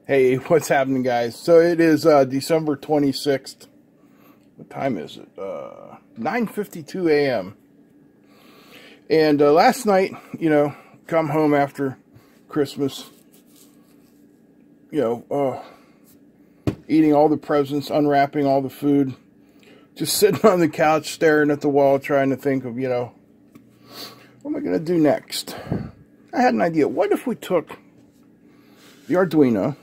Hey, what's happening, guys? So it is December 26th. What time is it? 9:52 a.m. And last night, come home after Christmas, eating all the presents, unwrapping all the food, just sitting on the couch, staring at the wall, trying to think of, what am I going to do next? I had an idea. What if we took the Arduino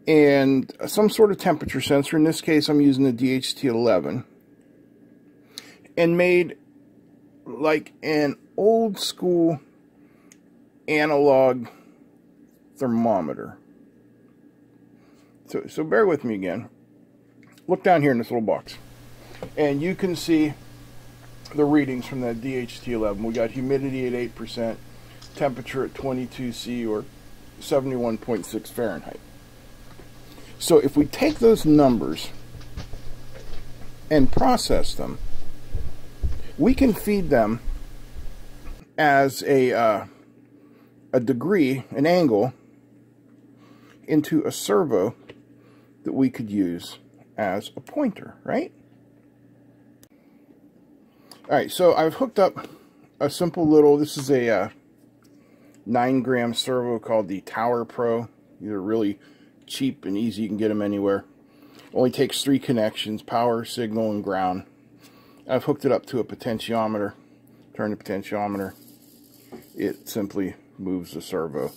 and some sort of temperature sensor, in this case I'm using the DHT11, and made like an old school analog thermometer. So bear with me again. Look down here in this little box, and you can see the readings from that DHT11. We got humidity at 8%, temperature at 22 C or 71.6 Fahrenheit. So if we take those numbers and process them, we can feed them as a degree, an angle, into a servo that we could use as a pointer, right? Alright, so I've hooked up a simple little, this is a 9-gram servo called the Tower Pro. These are really cheap and easy, you can get them anywhere. Only takes 3 connections, power, signal, and ground. I've hooked it up to a potentiometer. Turn the potentiometer. It simply moves the servo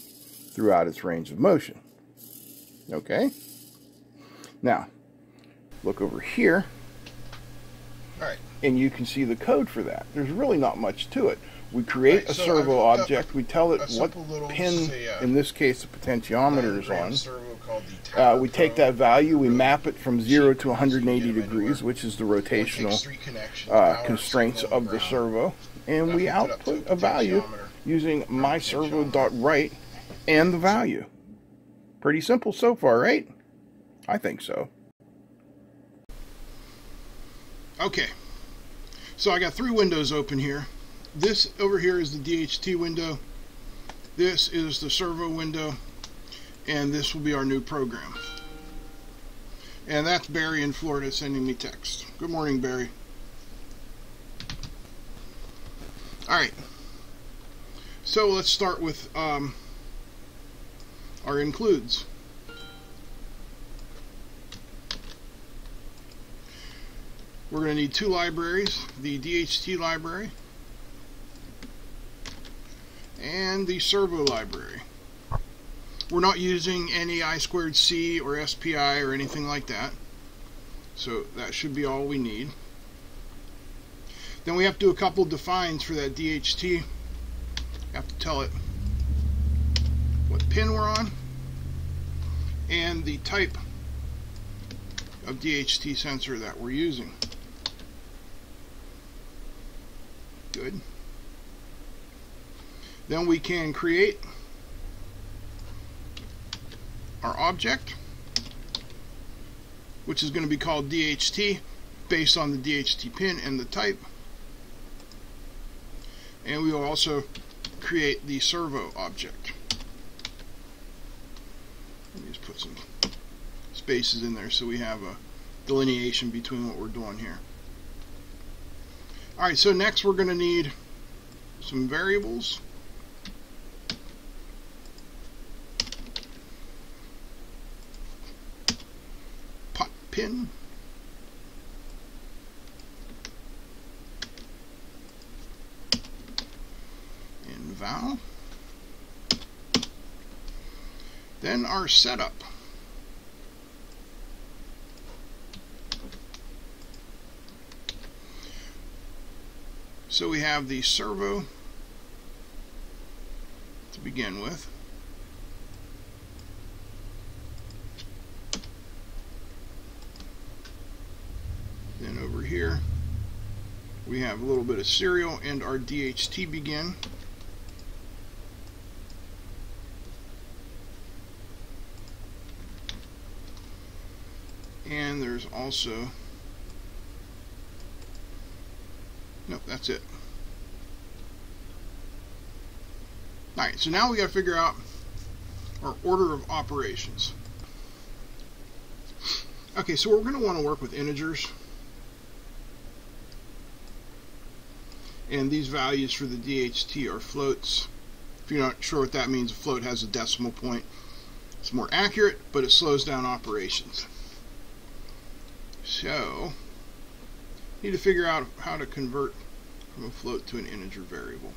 throughout its range of motion. Okay? Now, look over here. Alright. And you can see the code for that. There's really not much to it. We create a servo object. We tell it what pin, in this case, the potentiometer is on. We take that value, we map it from 0 to 180 degrees, which is the rotational constraints of the servo, and we output a value using myservo.write and the value. Pretty simple so far, right? I think so. Okay, so I got 3 windows open here. This over here is the DHT window, this is the servo window, and this will be our new program. And that's Barry in Florida sending me text. Good morning, Barry. Alright, so let's start with our includes. We're going to need 2 libraries, the DHT library and the servo library. We're not using any I2C or SPI or anything like that, so that should be all we need. Then we have to do a couple defines for that DHT. You have to tell it what pin we're on and the type of DHT sensor that we're using. Good. Then we can create our object, which is going to be called DHT based on the DHT pin and the type. And we will also create the servo object. Let me just put some spaces in there so we have a delineation between what we're doing here. Alright, so next we're going to need some variables. Pin, and val. Then our setup. So we have the servo to begin with. Then over here we have a little bit of serial and our DHT begin. And there's also, nope, that's it. Alright, so now we got to figure out or order of operations. Okay, so we're going to want to work with integers. And these values for the DHT are floats. If you're not sure what that means, a float has a decimal point. It's more accurate, but it slows down operations. So, you need to figure out how to convert from a float to an integer variable.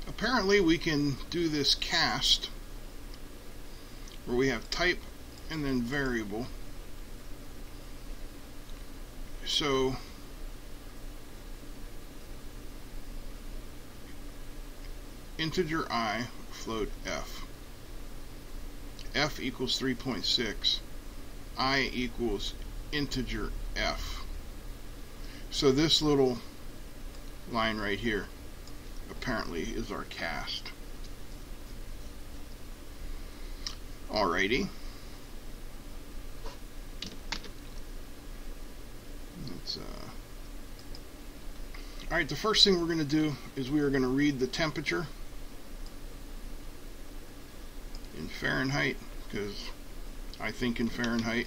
Apparently we can do this cast where we have type and then variable. So integer I, float f. F equals 3.6. I equals integer f. So this little line right here apparently is our cast. Alrighty. Alright, the first thing we're going to do is we are going to read the temperature in Fahrenheit, because I think in Fahrenheit.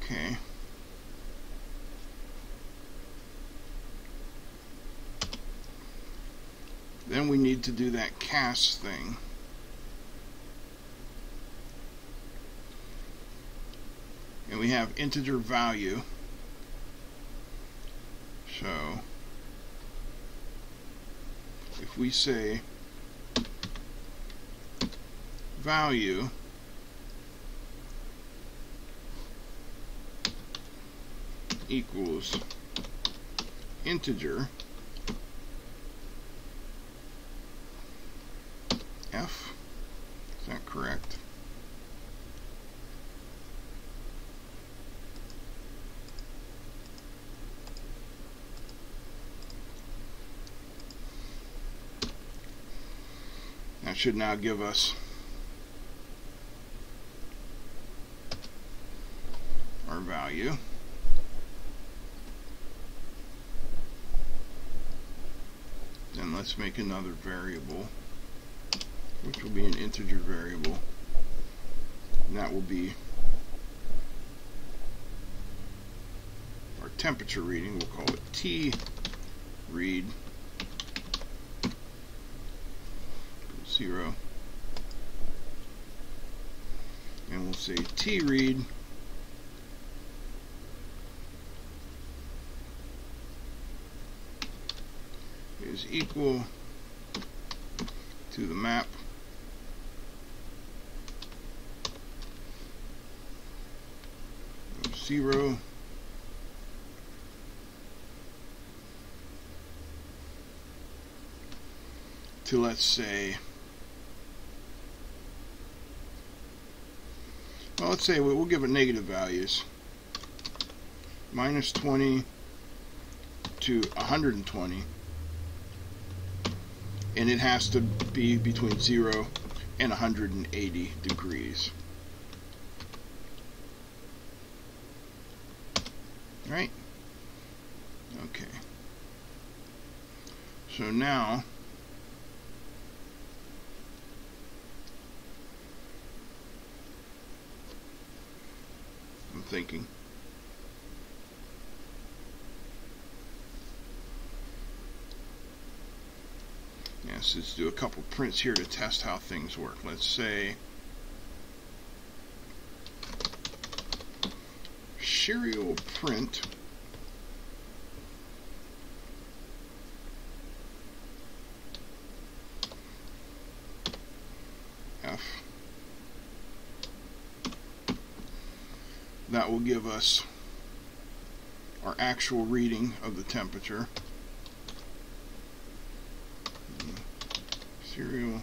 Okay. Then we need to do that cast thing. And we have integer value. So if we say value equals integer f, is that correct? That should now give us our value. Then let's make another variable, which will be an integer variable, and that will be temperature reading. We'll call it T read 0, and we'll say T read is equal to the map of 0 to, let's say, well, let's say we'll give it negative values, minus 20 to 120, and it has to be between 0 and 180 degrees. Right? Okay. So now I'm thinking. Yes, let's do a couple prints here to test how things work. Let's say serial print F. That will give us our actual reading of the temperature. Serial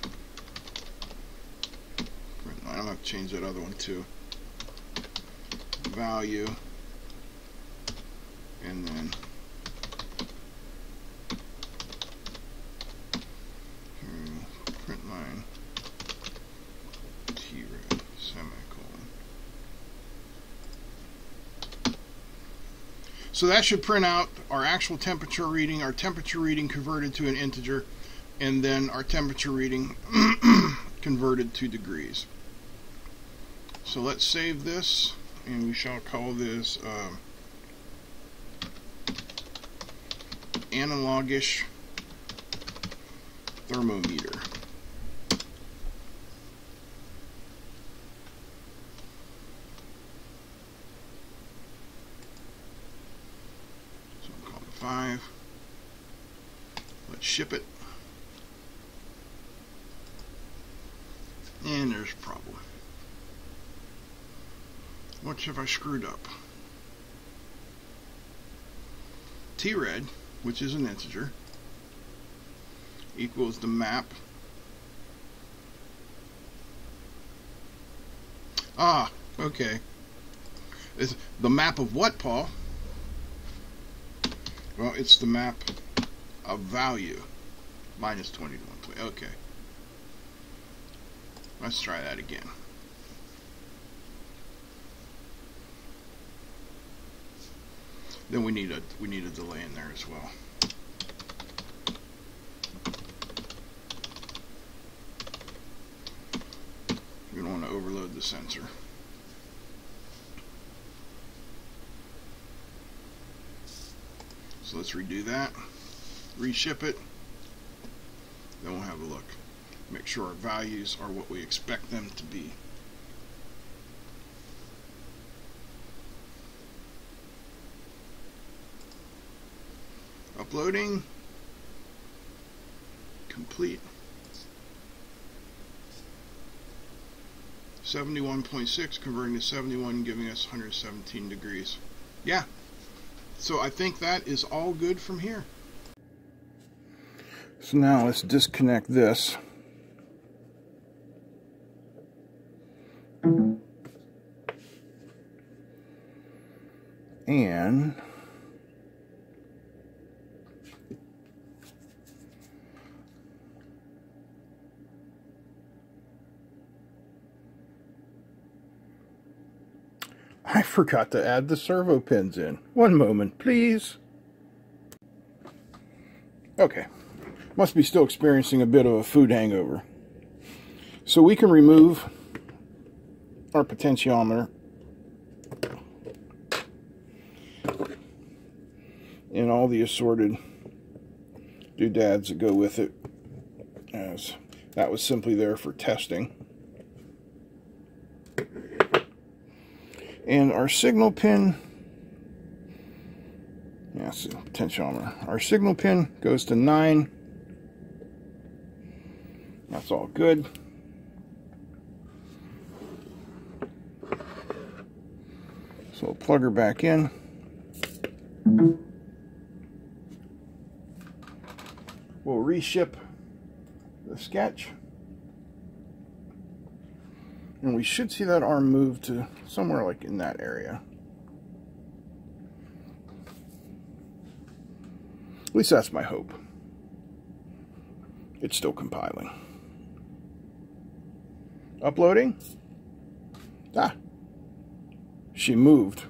print line. I'm going to change that other one too. Value, and then print line T-red semicolon. So that should print out our actual temperature reading, our temperature reading converted to an integer, and then our temperature reading converted to degrees. So let's save this, and we shall call this analogish thermometer. So I'll call it 5. Let's ship it. And there's a problem. What have I screwed up? T-red, which is an integer, equals the map. Ah, okay. It's the map of what, Paul? Well, it's the map of value. Minus 20 to 120. Okay. Let's try that again. Then we need a delay in there as well. We don't want to overload the sensor. So let's redo that, reship it, then we'll have a look. Make sure our values are what we expect them to be. Uploading. Complete. 71.6 converting to 71, giving us 117 degrees. Yeah. So I think that is all good from here. So now let's disconnect this. And I forgot to add the servo pins in. One moment, please. Okay. Must be still experiencing a bit of a food hangover. So we can remove our potentiometer. and all the assorted doodads that go with it, as that was simply there for testing. And our signal pin, yes, the potentiometer. Our signal pin goes to 9. That's all good. So we'll plug her back in. We'll reship the sketch. And we should see that arm move to somewhere like in that area. At least that's my hope. It's still compiling. Uploading. Ah, she moved.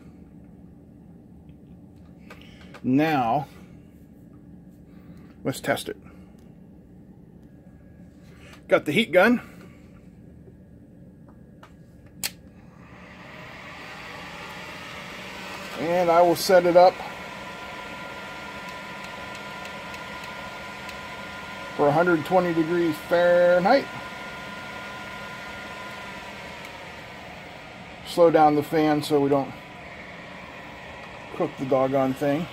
Now, let's test it. Got the heat gun. And I will set it up for 120 degrees Fahrenheit. Slow down the fan so we don't cook the doggone thing.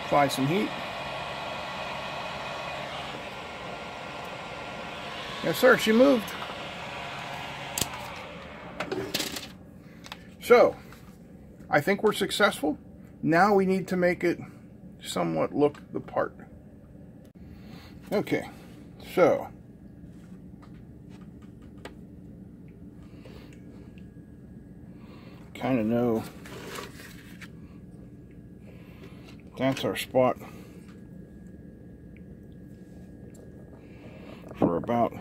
Apply some heat. Yes, sir, she moved. So, I think we're successful. Now we need to make it somewhat look the part. Okay, so kind of know that's our spot for about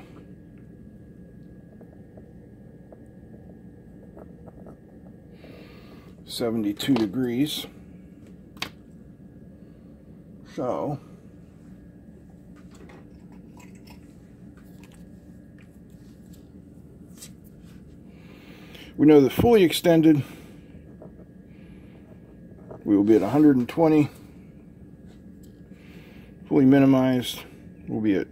72 degrees. So we know that fully extended we will be at 120. Fully minimized we'll be at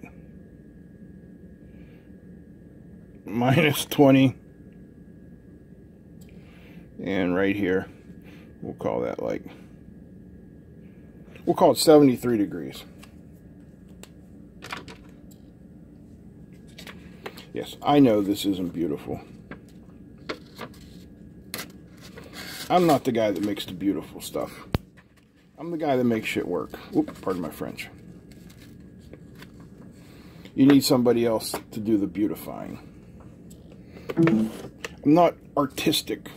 -20. And right here, we'll call that like, we'll call it 73 degrees. Yes, I know this isn't beautiful. I'm not the guy that makes the beautiful stuff. I'm the guy that makes shit work. Oop, pardon my French. You need somebody else to do the beautifying. I'm not artistic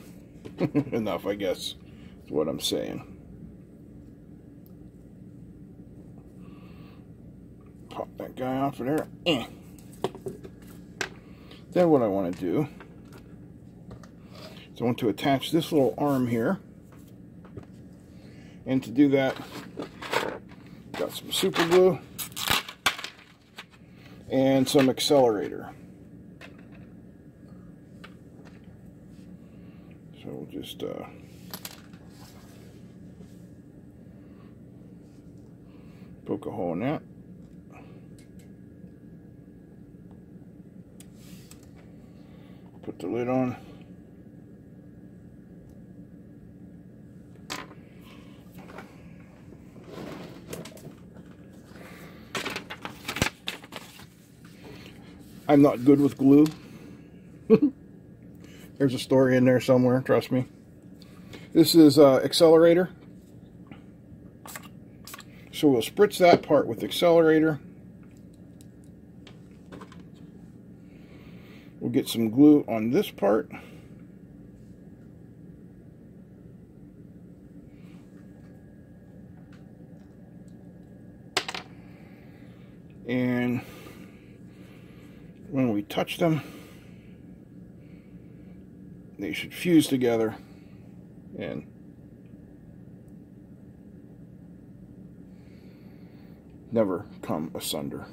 enough, I guess, is what I'm saying. Pop that guy off of there. Then what I want to do is I want to attach this little arm here. And to do that, got some super glue and some accelerator. So we'll just poke a hole in that. Put the lid on. I'm not good with glue. There's a story in there somewhere, trust me. This is accelerator. So we'll spritz that part with accelerator. We'll get some glue on this part. And when we touch them, they should fuse together and never come asunder.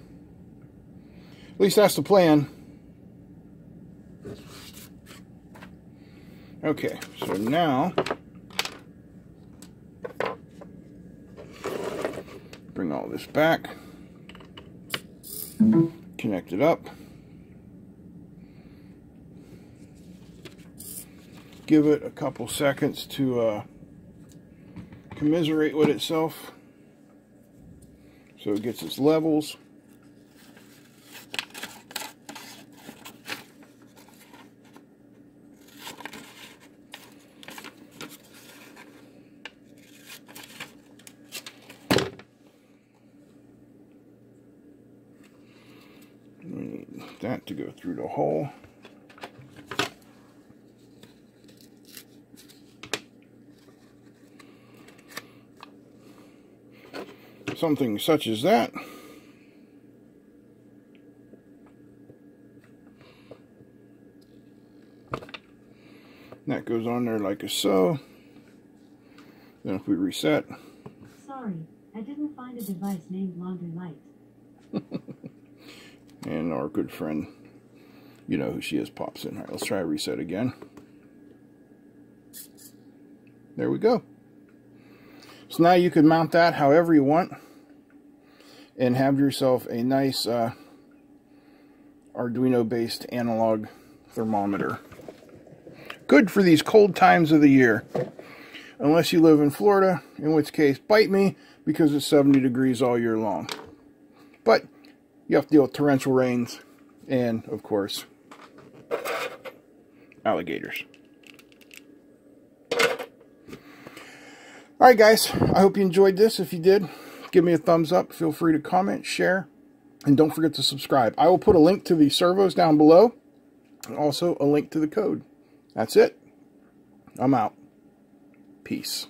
At least that's the plan. Okay, so now bring all this back, connect it up, give it a couple seconds to commiserate with itself so it gets its levels. We need that to go through the hole. Something such as that. That goes on there like so. Then if we reset. Sorry, I didn't find a device named Laundry Light. And our good friend, you know who she is, pops in. All right, let's try reset again. There we go. So now you can mount that however you want and have yourself a nice Arduino based analog thermometer. Good for these cold times of the year. Unless you live in Florida, in which case bite me, because it's 70 degrees all year long. But you have to deal with torrential rains and, of course, alligators. Alright guys, I hope you enjoyed this. If you did, give me a thumbs up. Feel free to comment, share, and don't forget to subscribe. I will put a link to the servos down below, and also a link to the code. That's it. I'm out. Peace.